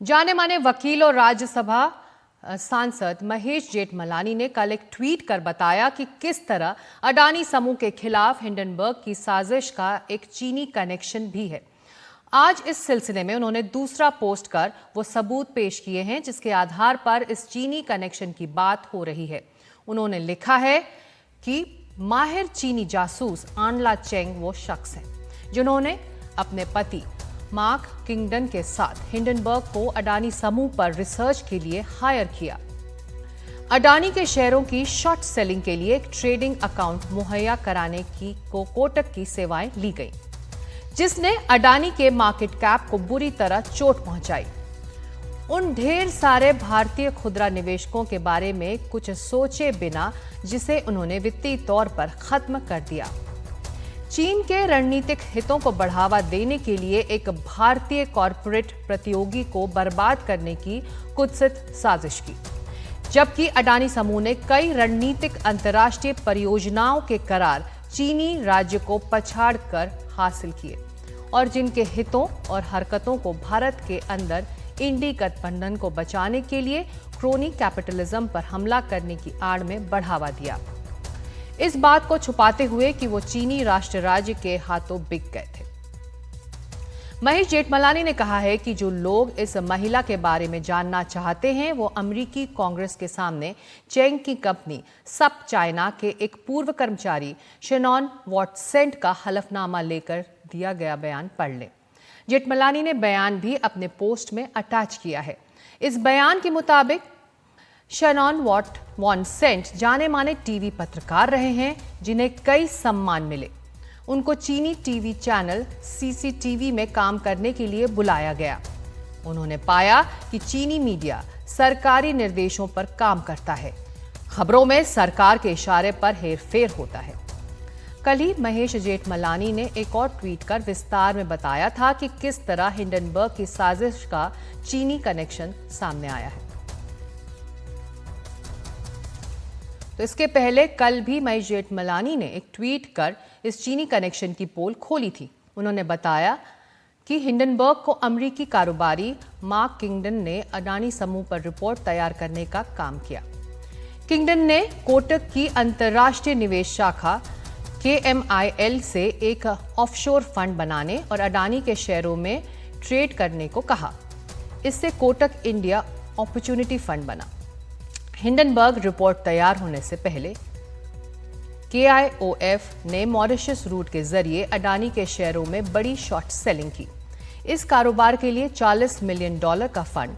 जाने माने वकील और राज्यसभा सांसद महेश जेठमलानी ने कल एक ट्वीट कर बताया कि किस तरह अडानी समूह के खिलाफ हिंडनबर्ग की साजिश का एक चीनी कनेक्शन भी है। आज इस सिलसिले में उन्होंने दूसरा पोस्ट कर वो सबूत पेश किए हैं जिसके आधार पर इस चीनी कनेक्शन की बात हो रही है। उन्होंने लिखा है कि माहिर चीनी जासूस आनला चेंग वो शख्स है जिन्होंने अपने पति मार्क किंगडन के साथ हिंडनबर्ग को अडानी समूह पर रिसर्च के लिए हायर किया। अडानी के शेयरों की शॉर्ट सेलिंग के लिए एक ट्रेडिंग अकाउंट मुहैया कराने की कोटक की सेवाएं ली गई, जिसने अडानी के मार्केट कैप को बुरी तरह चोट पहुंचाई। उन ढेर सारे भारतीय खुदरा निवेशकों के बारे में कुछ सोचे बिना जिसे उन्होंने वित्तीय तौर पर खत्म कर दिया। चीन के रणनीतिक हितों को बढ़ावा देने के लिए एक भारतीय कॉरपोरेट प्रतियोगी को बर्बाद करने की कुत्सित साजिश की, जबकि अडानी समूह ने कई रणनीतिक अंतर्राष्ट्रीय परियोजनाओं के करार चीनी राज्य को पछाड़कर हासिल किए और जिनके हितों और हरकतों को भारत के अंदर इंडी गठबंधन को बचाने के लिए क्रोनी कैपिटलिज्म पर हमला करने की आड़ में बढ़ावा दिया। इस बात को छुपाते हुए कि वो चीनी राष्ट्र राज्य के हाथों बिक गए थे। महेश जेठमलानी ने कहा है कि जो लोग इस महिला के बारे में जानना चाहते हैं वो अमेरिकी कांग्रेस के सामने चेंग की कंपनी सब चाइना के एक पूर्व कर्मचारी शेनॉन वॉटसेंट का हलफनामा लेकर दिया गया बयान पढ़ लें। जेठमलानी ने बयान भी अपने पोस्ट में अटैच किया है। इस बयान के मुताबिक शेनॉन वॉटसेंट जाने माने टीवी पत्रकार रहे हैं जिन्हें कई सम्मान मिले। उनको चीनी टीवी चैनल सीसीटीवी में काम करने के लिए बुलाया गया। उन्होंने पाया कि चीनी मीडिया सरकारी निर्देशों पर काम करता है, खबरों में सरकार के इशारे पर हेरफेर होता है। कल ही महेश जेठमलानी ने एक और ट्वीट कर विस्तार में बताया था कि किस तरह हिंडनबर्ग की साजिश का चीनी कनेक्शन सामने आया है। तो इसके पहले कल भी महेश जेठमलानी ने एक ट्वीट कर इस चीनी कनेक्शन की पोल खोली थी। उन्होंने बताया कि हिंडनबर्ग को अमेरिकी कारोबारी मार्क किंगडन ने अडानी समूह पर रिपोर्ट तैयार करने का काम किया। किंगडन ने कोटक की अंतर्राष्ट्रीय निवेश शाखा KMIL से एक ऑफशोर फंड बनाने और अडानी के शेयरों में ट्रेड करने को कहा। इससे कोटक इंडिया अपॉर्चुनिटी फंड बना। हिंडनबर्ग रिपोर्ट तैयार होने से पहले KIOF ने मॉरिशस रूट के जरिए अडानी के शेयरों में बड़ी शॉर्ट सेलिंग की। इस कारोबार के लिए $40 मिलियन का फंड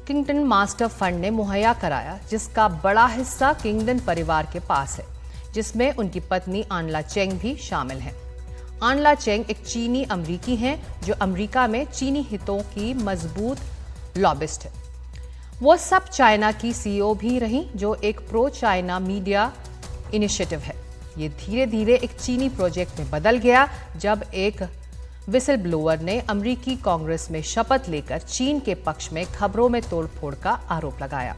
किंगडन मास्टर फंड ने मुहैया कराया, जिसका बड़ा हिस्सा किंगडन परिवार के पास है, जिसमें उनकी पत्नी आनला चेंग भी शामिल हैं। आनला चेंग एक चीनी अमरीकी हैं जो अमेरिका में चीनी हितों की मजबूत लॉबिस्ट है। वो सब चाइना की CEO भी रहीं, जो एक प्रो चाइना मीडिया इनिशिएटिव है। ये धीरे धीरे एक चीनी प्रोजेक्ट में बदल गया जब एक विसल ब्लोअर ने अमेरिकी कांग्रेस में शपथ लेकर चीन के पक्ष में खबरों में तोड़फोड़ का आरोप लगाया।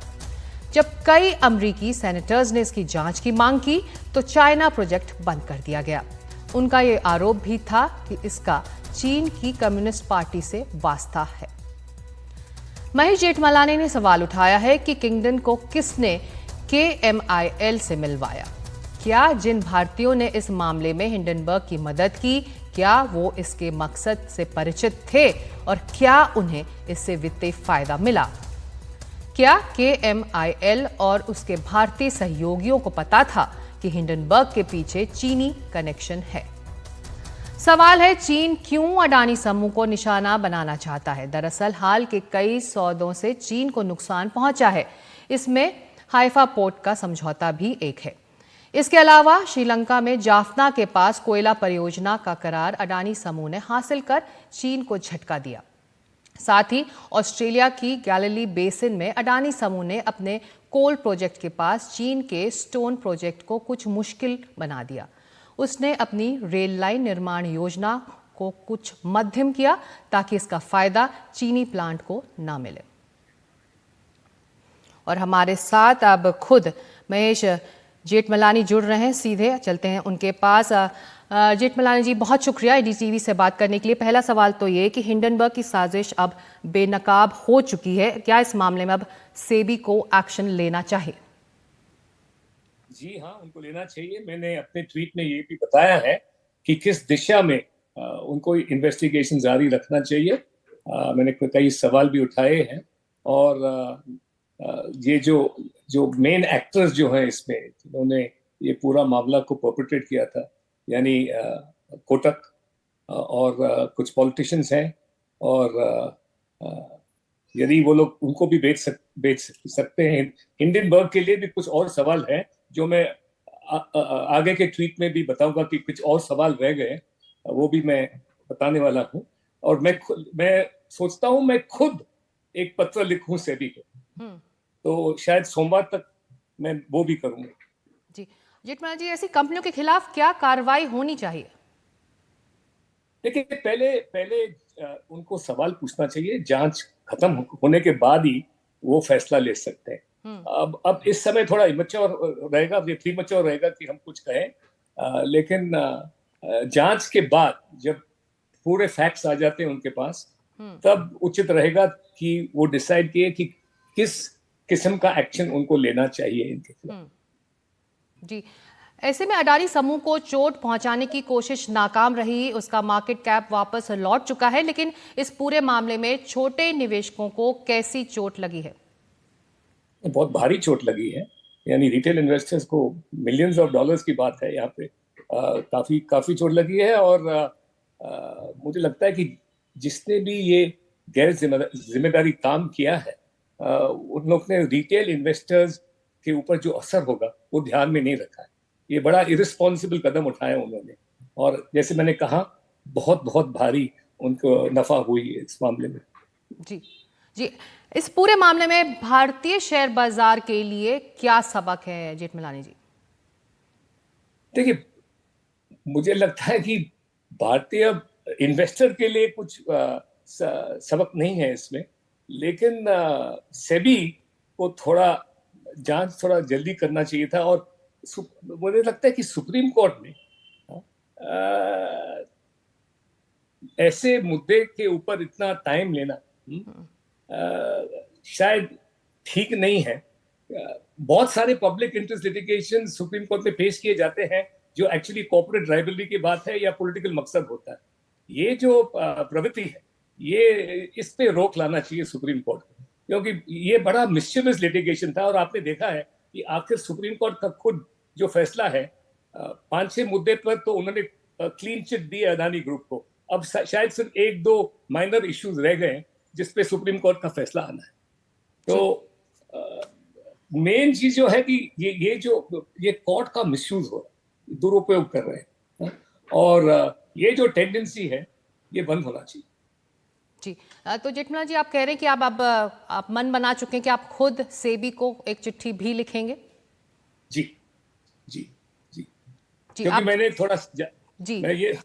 जब कई अमेरिकी सेनेटर्स ने इसकी जांच की मांग की तो चाइना प्रोजेक्ट बंद कर दिया गया। उनका ये आरोप भी था कि इसका चीन की कम्युनिस्ट पार्टी से वास्ता है। महेश जेठमलानी ने सवाल उठाया है कि किंगडन को किसने KMIL से मिलवाया। क्या जिन भारतीयों ने इस मामले में हिंडनबर्ग की मदद की, क्या वो इसके मकसद से परिचित थे और क्या उन्हें इससे वित्तीय फायदा मिला? क्या KMIL और उसके भारतीय सहयोगियों को पता था कि हिंडनबर्ग के पीछे चीनी कनेक्शन है? सवाल है, चीन क्यों अडानी समूह को निशाना बनाना चाहता है? दरअसल हाल के कई सौदों से चीन को नुकसान पहुंचा है। इसमें हाइफा पोर्ट का समझौता भी एक है। इसके अलावा श्रीलंका में जाफना के पास कोयला परियोजना का करार अडानी समूह ने हासिल कर चीन को झटका दिया। साथ ही ऑस्ट्रेलिया की गैलिली बेसिन में अडानी समूह ने अपने कोल प्रोजेक्ट के पास चीन के स्टोन प्रोजेक्ट को कुछ मुश्किल बना दिया। उसने अपनी रेल लाइन निर्माण योजना को कुछ मध्यम किया ताकि इसका फायदा चीनी प्लांट को ना मिले। और हमारे साथ अब खुद महेश जेठमलानी जुड़ रहे हैं, सीधे चलते हैं उनके पास। जेठमलानी जी, बहुत शुक्रिया एनडीटीवी से बात करने के लिए। पहला सवाल तो ये कि हिंडनबर्ग की साजिश अब बेनकाब हो चुकी है, क्या इस मामले में अब सेबी को एक्शन लेना चाहिए? जी हाँ, उनको लेना चाहिए। मैंने अपने ट्वीट में ये भी बताया है कि किस दिशा में उनको इन्वेस्टिगेशन जारी रखना चाहिए। मैंने कई सवाल भी उठाए हैं और ये जो जो मेन एक्टर्स जो हैं इसमें, जिन्होंने ये पूरा मामला को परपेट्रेट किया था, यानी कोटक और कुछ पॉलिटिशियंस हैं, और यदि वो लोग उनको भी बेच सकते हैं। हिंडनबर्ग के लिए भी कुछ और सवाल हैं जो मैं आगे के ट्वीट में भी बताऊंगा कि कुछ और सवाल रह गए, वो भी मैं बताने वाला हूं। और मैं सोचता हूं मैं खुद एक पत्र लिखूं सेबी को, तो शायद सोमवार तक मैं वो भी करूंगा। जी जेठमलानी जी, ऐसी कंपनियों के खिलाफ क्या कार्रवाई होनी चाहिए? देखिए, पहले पहले उनको सवाल पूछना चाहिए। जांच खत्म होने के बाद ही वो फैसला ले सकते हैं। अब इस समय थोड़ा इमेच्योर रहेगा, ये प्रीमेच्योर रहेगा कि हम कुछ कहें, लेकिन जांच के बाद जब पूरे फैक्ट्स आ जाते हैं उनके पास, तब उचित रहेगा कि वो डिसाइड किए कि किस किस्म का एक्शन उनको लेना चाहिए इनके खिलाफ। जी, ऐसे में अडानी समूह को चोट पहुंचाने की कोशिश नाकाम रही, उसका मार्केट कैप वापस लौट चुका है, लेकिन इस पूरे मामले में छोटे निवेशकों को कैसी चोट लगी है? बहुत भारी चोट लगी है। यानी रिटेल इन्वेस्टर्स को मिलियंस ऑफ डॉलर्स की बात है यहाँ पे। काफी काफी चोट लगी है। और मुझे लगता है कि जिसने भी ये गैर जिम्मेदारी काम किया है, उन लोग ने रिटेल इन्वेस्टर्स के ऊपर जो असर होगा वो ध्यान में नहीं रखा है। ये बड़ा इरिस्पॉन्सिबल कदम उठाया उन्होंने, और जैसे मैंने कहा, बहुत बहुत भारी उनको नफा हुई है इस मामले में। जी जी, इस पूरे मामले में भारतीय शेयर बाजार के लिए क्या सबक है जेठमलानी जी? देखिए, मुझे लगता है कि भारतीय इन्वेस्टर के लिए कुछ सबक नहीं है इसमें, लेकिन सेबी को थोड़ा जांच थोड़ा जल्दी करना चाहिए था। और मुझे लगता है कि सुप्रीम कोर्ट ने ऐसे मुद्दे के ऊपर इतना टाइम लेना शायद ठीक नहीं है। बहुत सारे public interest litigation supreme court में पेश किए जाते हैं जो एक्चुअली कॉर्पोरेट राइवलरी की बात है या पॉलिटिकल मकसद होता है। ये जो प्रवृत्ति है, ये इस पे रोक लाना चाहिए सुप्रीम कोर्ट को, क्योंकि ये बड़ा मिस्चिवस लिटिगेशन था। और आपने देखा है कि आखिर सुप्रीम कोर्ट का खुद जो फैसला है, 5-6 मुद्दे पर तो उन्होंने क्लीन चिट दी है अदानी ग्रुप को। अब शायद सिर्फ 1-2 माइनर इश्यूज रह गए जिसपे सुप्रीम कोर्ट का फैसला आना है। तो मेन चीज जो है कि ये कोर्ट का मिसयूज हो रहा है, दुरुपयोग कर रहे हैं, और ये जो टेंडेंसी है ये बंद होना चाहिए। जी, तो जेठमलानी जी, आप कह रहे हैं कि आप मन बना चुके हैं कि आप खुद सेबी को एक चिट्ठी भी लिखेंगे? जी जी जी, जी क्योंकि मैंने थोड़ा जी मैं ये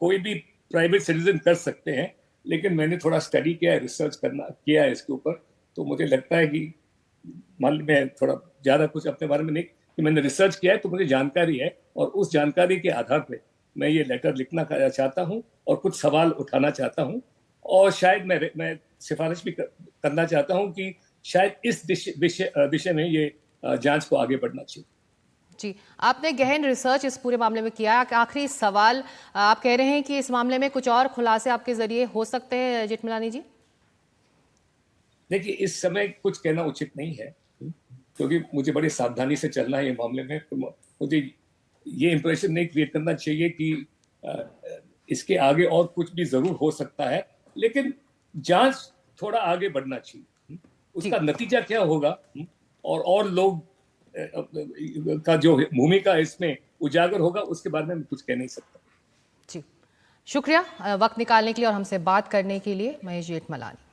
कोई भी प्राइवेट सिटीजन कर सकते हैं, लेकिन मैंने थोड़ा स्टडी किया है, रिसर्च किया है इसके ऊपर। तो मुझे लगता है कि मान मैं थोड़ा ज्यादा कुछ अपने बारे में नहीं, कि मैंने रिसर्च किया है तो मुझे जानकारी है, और उस जानकारी के आधार पे मैं ये लेटर लिखना चाहता हूँ और कुछ सवाल उठाना चाहता हूँ। और शायद मैं सिफारिश भी करना चाहता हूँ कि शायद इस विषय में ये जांच को आगे बढ़ना चाहिए। जी, आपने गहन रिसर्च इस पूरे मामले में किया है। आखिरी सवाल, आप कह रहे हैं कि इस मामले में कुछ और खुलासे आपके जरिए हो सकते हैं जेठमलानी जी? देखिए, इस समय कुछ कहना उचित नहीं है, क्योंकि मुझे बड़ी सावधानी से चलना है ये मामले में। तो मुझे ये इंप्रेशन नहीं क्रिएट करना चाहिए कि इसके आगे और कुछ भी जरूर हो सकता है, लेकिन जांच थोड़ा आगे बढ़ना चाहिए। उसका नतीजा क्या होगा, और लोग का जो भूमिका इसमें उजागर होगा, उसके बारे में कुछ कह नहीं सकता। जी, शुक्रिया वक्त निकालने के लिए और हमसे बात करने के लिए, महेश जेठमलानी।